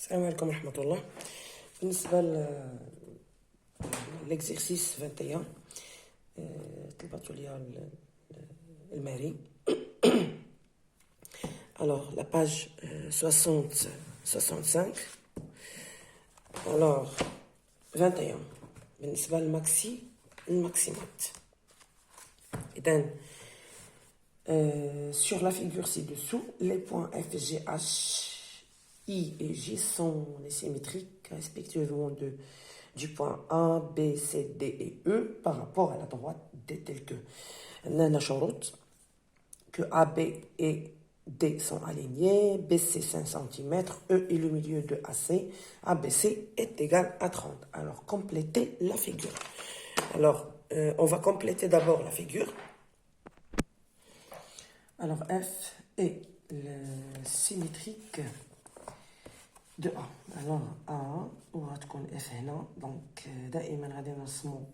السلام عليكم ورحمة الله. بالنسبة l'exercice 21 طلبتوا لي الماري. Alors la page 65. Alors 21 بالنسبة للماكسي الماكسيمات. إذن sur la figure ci-dessous, les points F, G, H, I et J sont les symétriques respectivement du point A, B, C, D et E par rapport à la droite D telle que Nana Chorout, que A, B et D sont alignés, BC 5 cm, E et le milieu de AC, ABC est égal à 30. Alors, complétez la figure. Alors, on va compléter d'abord la figure. Alors, F est le symétrique de A. Alors, A, وغا تكون F هنا. Donc, دائما غادي نرسمو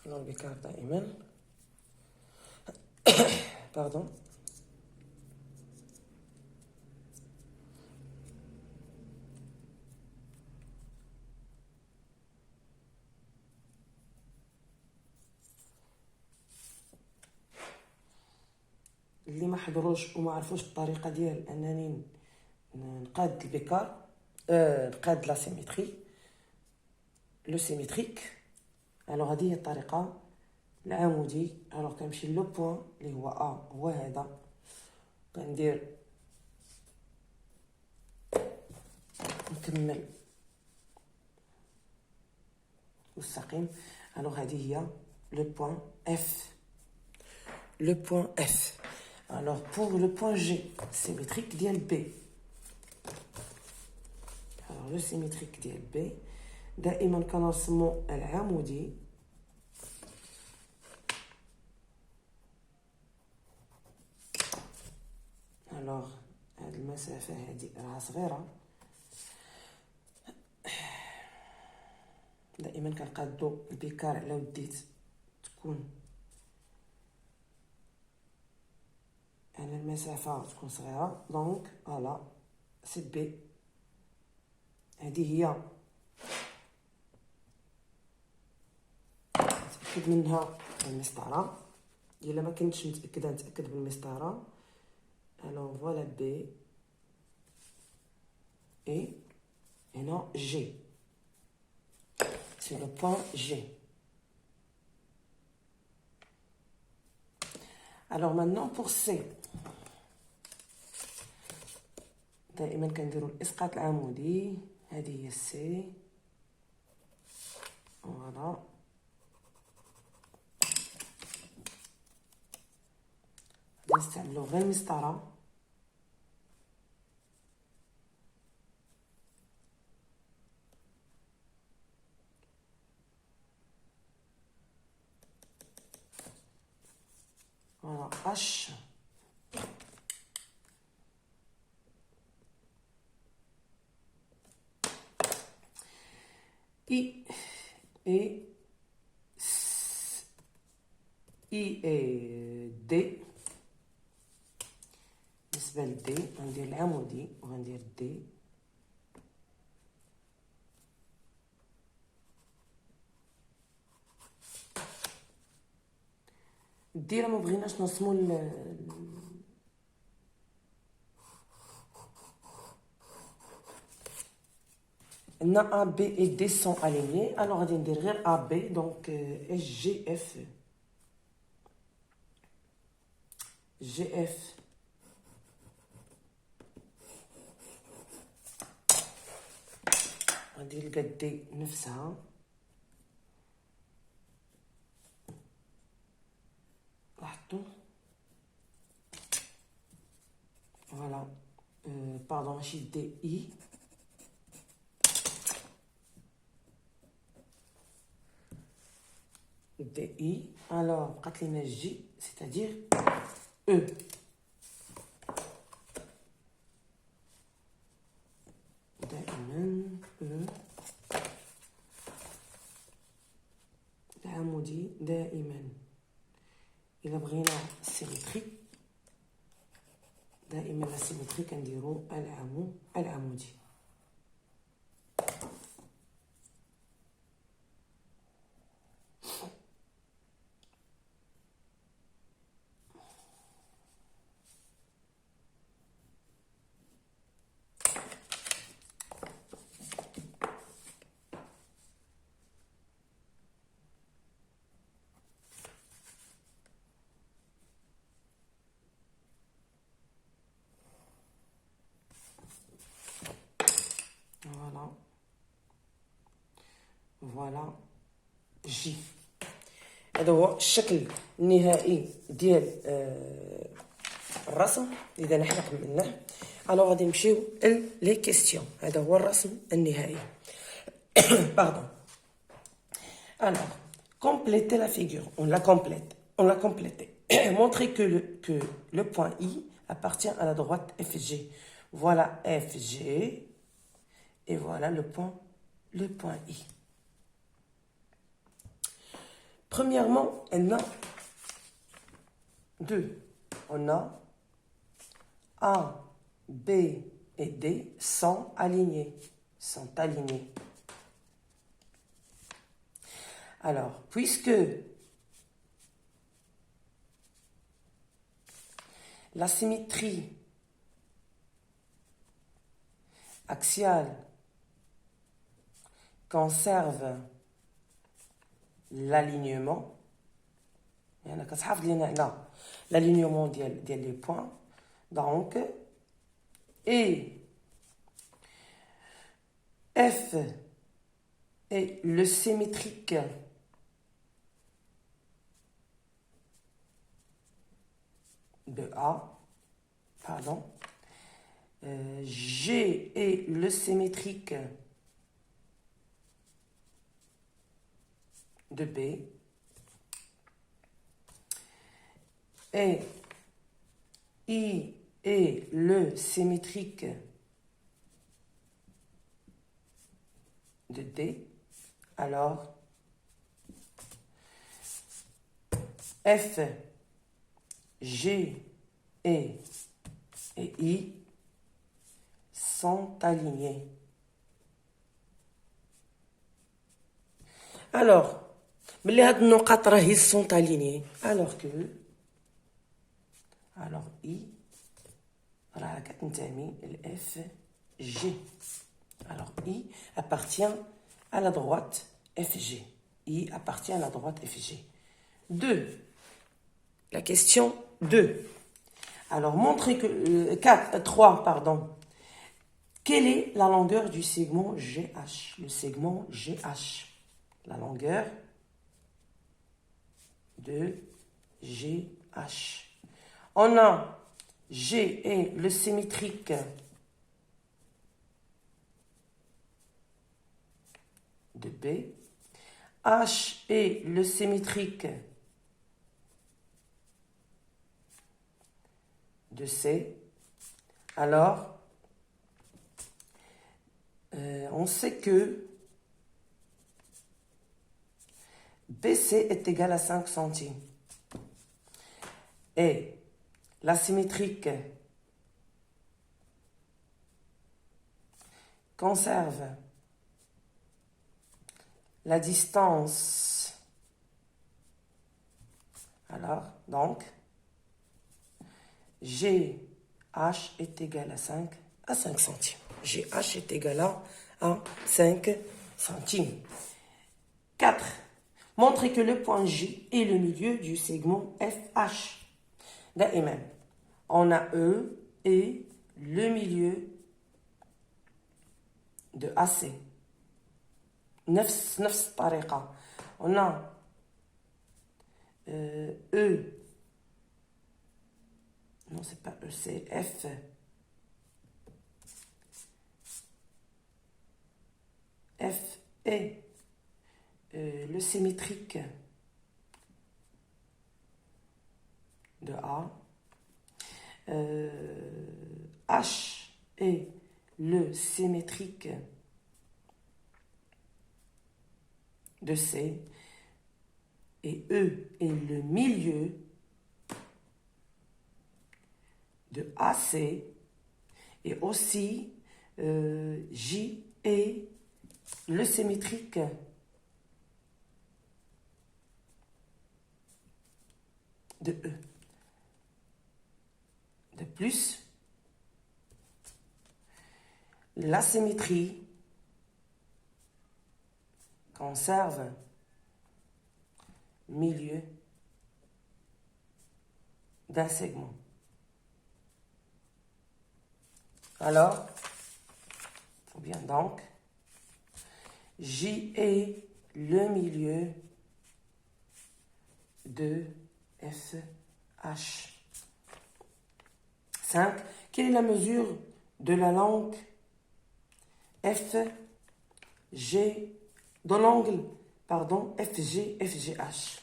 البيكار دائما. Pardon. اللي ما حضروش وما عرفوش الطريقه ديال انني نقاد البيكار نقاد لا سيميتري لو سيميتريك. الوغ هذه هي الطريقه العمودي. الوغ كنمشي لو بوين اللي هو ا هو هذا، كندير نكمل مستقيم. الوغ هذه هي لو بوين اف. Le point F. Alors, pour le point G, symétrique d'IL B. Alors, le symétrique d'IL B, دائما كنرسمو العمودي alors هاد المسافة هادي راها صغيرة. دائما كنقادو البيكار على وديت تكون يعني المسافة تكون صغيرة. دونك فوالا سي بي هذه هي نتأكد منها المسطرة. إلا ما كنتش متأكدة نتأكد بالمسطرة. الوغ فوالا بي اي هنا جي سي لو بوين جي. Alors maintenant pour C, دائما كنديروا الاسقاط العمودي. هذه هي سي. فوالا نستعملوا غير المسطره. فوالا اش I et D. بالنسبة ل D غندير العمودي وغندير D. الديرة ما بغيناش نرسمو A, B et D sont alignés. Alors, on va dire A, B, donc S, G, F. GF. On va dire D نفسها. لاحظتوا. Voilà. Pardon, ماشي D, I. DI. Alors, بقات لينا J, c'est-à-dire E. دائما E العمودي دائما. إلا بغينا السيمتري دائما السيمتري كنديرو العمودي. فوالا جي. هذا هو الشكل النهائي ديال الرسم. اذا نحن كملناه الوغ غادي نمشيو لي كيستيون. هذا هو الرسم النهائي. Pardon. Alors, compléter la figure. On l'a complété. Montrer que le point I appartient à la droite FG. Voilà FG. Et voilà le point I. Premièrement, on a deux. On a A, B et D sont alignés. Alors, puisque la symétrie axiale conserve l'alignement, l'alignement des points, donc et F est le symétrique de A, pardon, G est le symétrique de B, et I est le symétrique de D. Alors, F, G et I sont alignés. Alors, ملي هاد النقاط راهي sont alignés alors I راه كتنتمي ل F G. Alors I appartient à la droite FG. I appartient à la droite FG. 2. La question 2. Alors montrez que 3, pardon. Quelle est la longueur du segment GH? Le segment GH. La longueur de GH. On a G est le symétrique de B. H est le symétrique de C. Alors, on sait que BC est égal à 5 centimes. Et la symétrique conserve la distance. Alors, donc, GH est égal à 5 centimes. GH est égal à 5 centimes. 4. Montrez que le point J est le milieu du segment FH. دائما, on a E et le milieu de AC. نفس الطريقة. On a E. Non, c'est pas E, c'est F. F est le symétrique de A. H est le symétrique de C et E est le milieu de AC et aussi J est le symétrique de E. De plus, la symétrie conserve milieu d'un segment. Alors, il faut bien donc, J est le milieu de FH. 5. Quelle est la mesure de la langue FG, de l'angle, FG, FGH?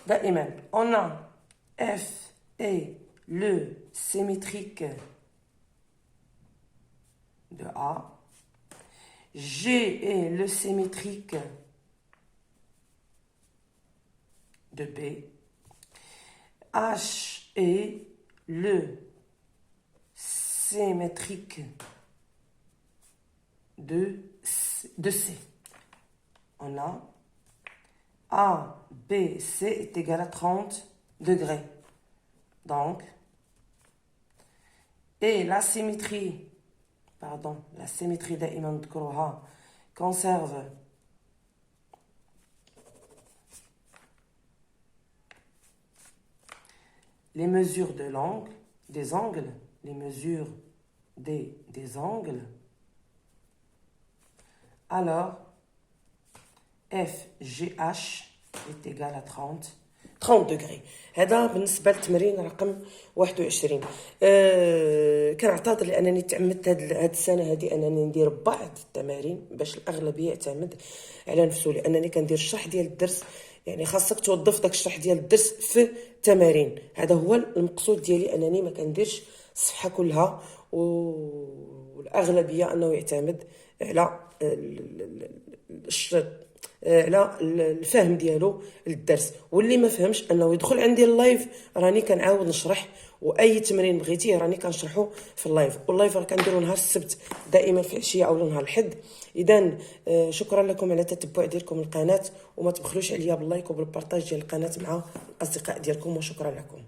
دائما, on a F est le symétrique de A, G est le symétrique de B, H est le symétrique de C. On a A, B, C est égal à 30 degrés. Donc, et la symétrie دائما نذكروها conserve les mesures de l'angle, des angles, les mesures des angles. Alors, FGH est égal à 30 degrés. هذا بالنسبه للتمرين رقم 21. كنعتذر لانني تعمدت هذه السنه هذه انني ندير بعض التمارين باش الاغلبيه يعتمد على نفسه، لانني كندير الشرح ديال الدرس، يعني خاصك توظف داك الشرح ديال الدرس في تمارين. هذا هو المقصود ديالي، انني ما كنديرش الصفحه كلها، والاغلبيه انه يعتمد على على الفهم ديالو للدرس، واللي ما فهمش انه يدخل عندي اللايف، راني كنعاود نشرح، واي تمرين بغيتيه راني كنشرحه في اللايف، واللايف راه كنديرو نهار السبت دائما في العشيه او نهار الحد. اذا شكرا لكم على التتبع ديالكم القناه، وما تبخلوش عليا باللايك وبالبارطاج ديال القناه مع الاصدقاء ديالكم، وشكرا لكم.